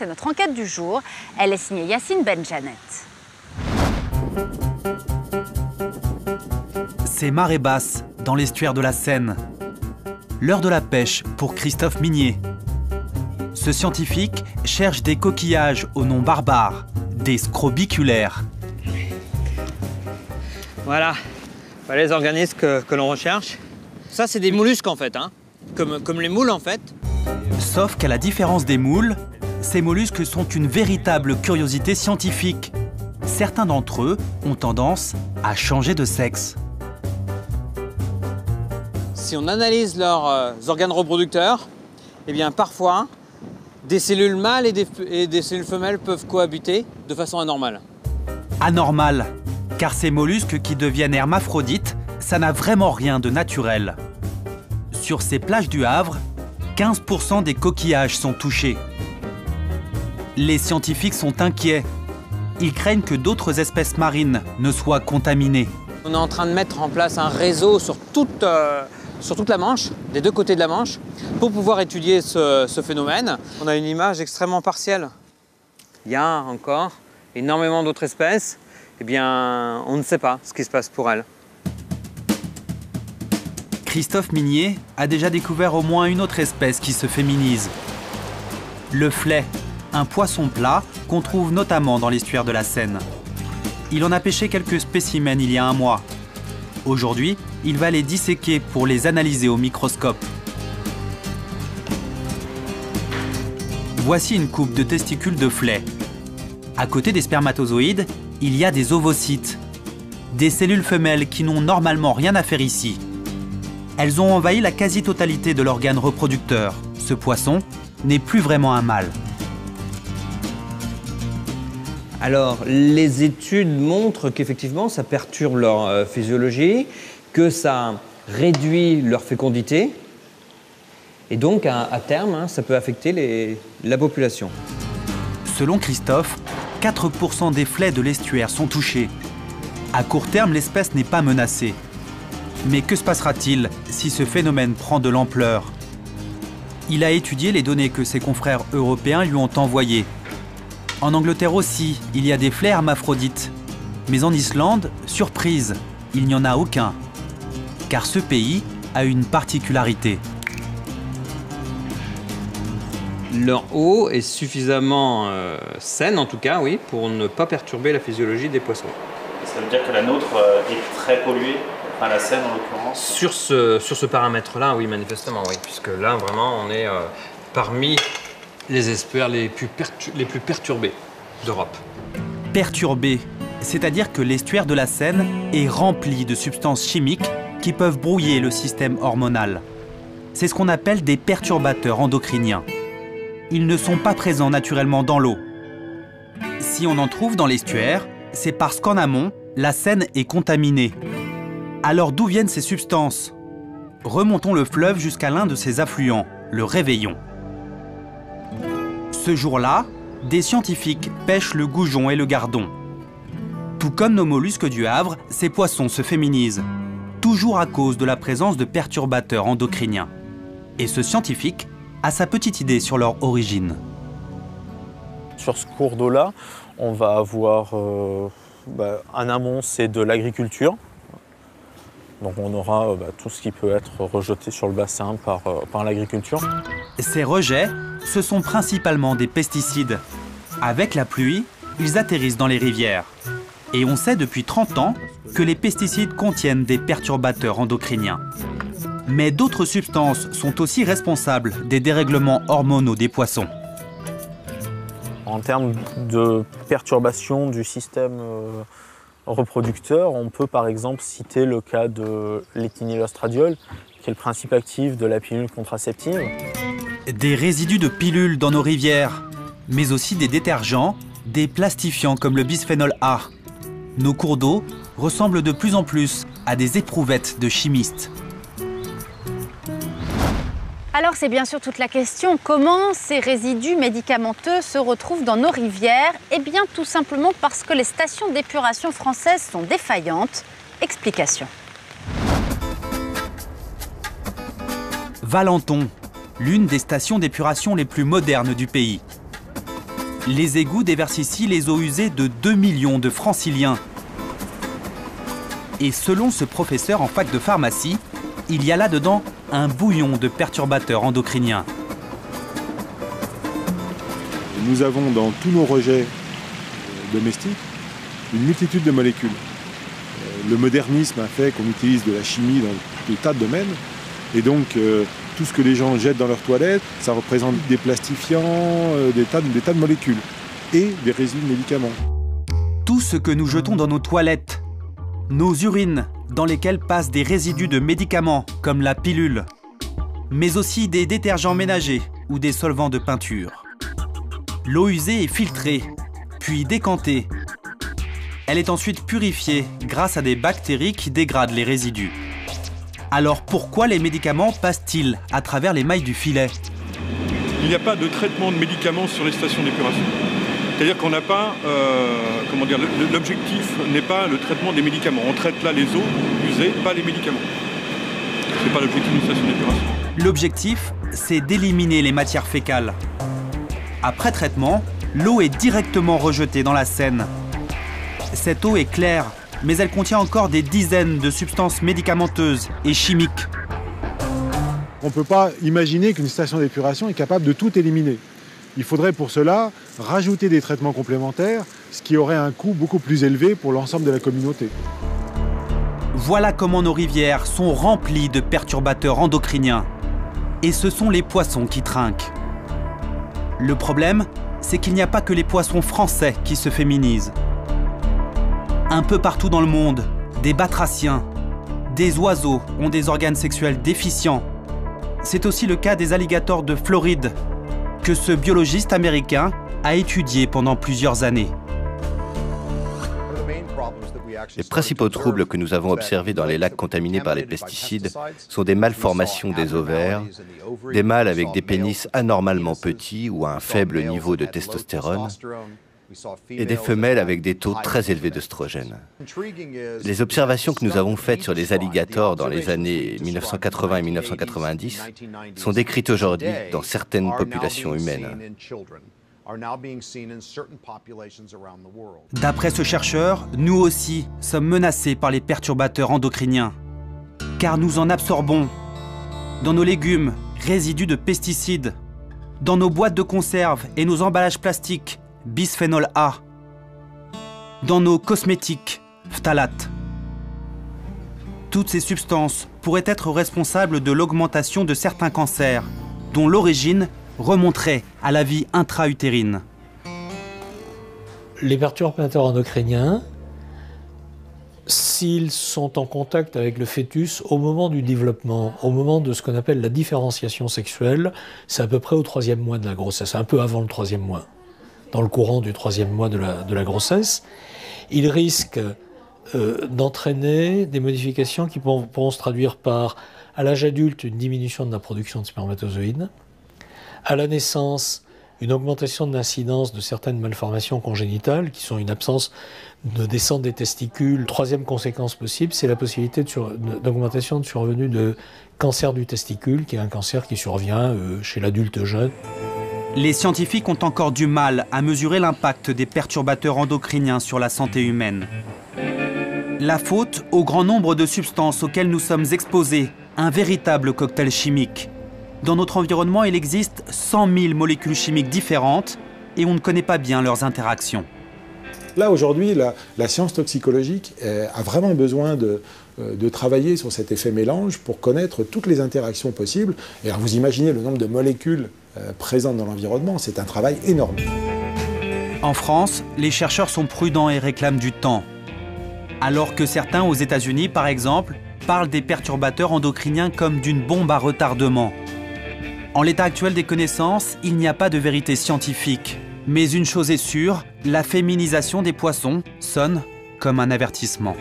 c'est notre enquête du jour. Elle est signée Yacine Benjanet. C'est marée basse, dans l'estuaire de la Seine. L'heure de la pêche pour Christophe Minier. Ce scientifique cherche des coquillages au nom barbare, des scrobiculaires. Voilà les organismes que l'on recherche. Ça, c'est des mollusques en fait, hein. Comme les moules en fait. Sauf qu'à la différence des moules, ces mollusques sont une véritable curiosité scientifique. Certains d'entre eux ont tendance à changer de sexe. Si on analyse leurs organes reproducteurs, eh bien parfois, des cellules mâles et des cellules femelles peuvent cohabiter de façon anormale. Anormal, car ces mollusques qui deviennent hermaphrodites, ça n'a vraiment rien de naturel. Sur ces plages du Havre, 15% des coquillages sont touchés. Les scientifiques sont inquiets. Ils craignent que d'autres espèces marines ne soient contaminées. On est en train de mettre en place un réseau sur toute la Manche, des deux côtés de la Manche, pour pouvoir étudier ce phénomène. On a une image extrêmement partielle. Il y a encore énormément d'autres espèces. Eh bien, on ne sait pas ce qui se passe pour elles. Christophe Minier a déjà découvert au moins une autre espèce qui se féminise. Le flet, un poisson plat qu'on trouve notamment dans l'estuaire de la Seine. Il en a pêché quelques spécimens il y a un mois. Aujourd'hui, il va les disséquer pour les analyser au microscope. Voici une coupe de testicules de flet. À côté des spermatozoïdes, il y a des ovocytes, des cellules femelles qui n'ont normalement rien à faire ici. Elles ont envahi la quasi-totalité de l'organe reproducteur. Ce poisson n'est plus vraiment un mâle. Alors, les études montrent qu'effectivement, ça perturbe leur physiologie, que ça réduit leur fécondité, et donc, à terme, hein, ça peut affecter la population. Selon Christophe, 4% des flets de l'estuaire sont touchés. À court terme, l'espèce n'est pas menacée. Mais que se passera-t-il si ce phénomène prend de l'ampleur? Il a étudié les données que ses confrères européens lui ont envoyées. En Angleterre aussi, il y a des flets hermaphrodites. Mais en Islande, surprise, il n'y en a aucun. Car ce pays a une particularité. Leur eau est suffisamment saine, en tout cas, oui, pour ne pas perturber la physiologie des poissons. Ça veut dire que la nôtre est très polluée, enfin la Seine en l'occurrence? Sur ce paramètre-là, oui, manifestement, oui. Puisque là, vraiment, on est parmi les estuaires les plus perturbés d'Europe. Perturbés, c'est-à-dire que l'estuaire de la Seine est rempli de substances chimiques qui peuvent brouiller le système hormonal. C'est ce qu'on appelle des perturbateurs endocriniens. Ils ne sont pas présents naturellement dans l'eau. Si on en trouve dans l'estuaire, c'est parce qu'en amont, la Seine est contaminée. Alors d'où viennent ces substances? Remontons le fleuve jusqu'à l'un de ses affluents, le Réveillon. Ce jour-là, des scientifiques pêchent le goujon et le gardon. Tout comme nos mollusques du Havre, ces poissons se féminisent, toujours à cause de la présence de perturbateurs endocriniens. Et ce scientifique a sa petite idée sur leur origine. Sur ce cours d'eau-là, on va avoir en amont, c'est de l'agriculture. Donc on aura tout ce qui peut être rejeté sur le bassin par l'agriculture. Ces rejets, ce sont principalement des pesticides. Avec la pluie, ils atterrissent dans les rivières. Et on sait depuis 30 ans que les pesticides contiennent des perturbateurs endocriniens. Mais d'autres substances sont aussi responsables des dérèglements hormonaux des poissons. En termes de perturbation du système reproducteur, on peut par exemple citer le cas de l'éthénylostradiol, qui est le principe actif de la pilule contraceptive. Des résidus de pilules dans nos rivières, mais aussi des détergents, des plastifiants comme le bisphénol A. Nos cours d'eau ressemblent de plus en plus à des éprouvettes de chimistes. Alors c'est bien sûr toute la question, comment ces résidus médicamenteux se retrouvent dans nos rivières? Eh bien tout simplement parce que les stations d'épuration françaises sont défaillantes. Explication. Valenton, l'une des stations d'épuration les plus modernes du pays. Les égouts déversent ici les eaux usées de 2 millions de franciliens. Et selon ce professeur en fac de pharmacie, il y a là-dedans un bouillon de perturbateurs endocriniens. Nous avons dans tous nos rejets domestiques une multitude de molécules. Le modernisme a fait qu'on utilise de la chimie dans des tas de domaines. Et donc, tout ce que les gens jettent dans leurs toilettes, ça représente des plastifiants, des tas de molécules et des résidus de médicaments. Tout ce que nous jetons dans nos toilettes, nos urines, dans lesquelles passent des résidus de médicaments, comme la pilule, mais aussi des détergents ménagers ou des solvants de peinture. L'eau usée est filtrée, puis décantée. Elle est ensuite purifiée grâce à des bactéries qui dégradent les résidus. Alors pourquoi les médicaments passent-ils à travers les mailles du filet? Il n'y a pas de traitement de médicaments sur les stations d'épuration. C'est-à-dire qu'on n'a pas, l'objectif n'est pas le traitement des médicaments. On traite là les eaux usées, pas les médicaments. Ce n'est pas l'objectif d'une station d'épuration. L'objectif, c'est d'éliminer les matières fécales. Après traitement, l'eau est directement rejetée dans la Seine. Cette eau est claire, mais elle contient encore des dizaines de substances médicamenteuses et chimiques. On ne peut pas imaginer qu'une station d'épuration est capable de tout éliminer. Il faudrait pour cela rajouter des traitements complémentaires, ce qui aurait un coût beaucoup plus élevé pour l'ensemble de la communauté. Voilà comment nos rivières sont remplies de perturbateurs endocriniens. Et ce sont les poissons qui trinquent. Le problème, c'est qu'il n'y a pas que les poissons français qui se féminisent. Un peu partout dans le monde, des batraciens, des oiseaux ont des organes sexuels déficients. C'est aussi le cas des alligators de Floride, que ce biologiste américain a étudié pendant plusieurs années. Les principaux troubles que nous avons observés dans les lacs contaminés par les pesticides sont des malformations des ovaires, des mâles avec des pénis anormalement petits ou à un faible niveau de testostérone, et des femelles avec des taux très élevés d'œstrogène. Les observations que nous avons faites sur les alligators dans les années 1980 et 1990 sont décrites aujourd'hui dans certaines populations humaines. D'après ce chercheur, nous aussi sommes menacés par les perturbateurs endocriniens, car nous en absorbons dans nos légumes, résidus de pesticides, dans nos boîtes de conserve et nos emballages plastiques, bisphénol A, dans nos cosmétiques, phtalates. Toutes ces substances pourraient être responsables de l'augmentation de certains cancers, dont l'origine remonterait à la vie intra-utérine. Les perturbateurs endocriniens, s'ils sont en contact avec le fœtus au moment du développement, au moment de ce qu'on appelle la différenciation sexuelle, c'est à peu près au 3e mois de la grossesse, un peu avant le 3e mois. Dans le courant du 3e mois de la grossesse, ils risquent d'entraîner des modifications qui pourront se traduire par, à l'âge adulte, une diminution de la production de spermatozoïdes, à la naissance, une augmentation de l'incidence de certaines malformations congénitales, qui sont une absence de descente des testicules. Troisième conséquence possible, c'est la possibilité d'augmentation de survenue de cancer du testicule, qui est un cancer qui survient chez l'adulte jeune. Les scientifiques ont encore du mal à mesurer l'impact des perturbateurs endocriniens sur la santé humaine. La faute au grand nombre de substances auxquelles nous sommes exposés, un véritable cocktail chimique. Dans notre environnement, il existe 100 000 molécules chimiques différentes et on ne connaît pas bien leurs interactions. Là, aujourd'hui, la science toxicologique a vraiment besoin de travailler sur cet effet mélange pour connaître toutes les interactions possibles. Et alors, vous imaginez le nombre de molécules présentes dans l'environnement, c'est un travail énorme. En France, les chercheurs sont prudents et réclament du temps. Alors que certains aux États-Unis, par exemple, parlent des perturbateurs endocriniens comme d'une bombe à retardement. En l'état actuel des connaissances, il n'y a pas de vérité scientifique. Mais une chose est sûre, la féminisation des poissons sonne comme un avertissement.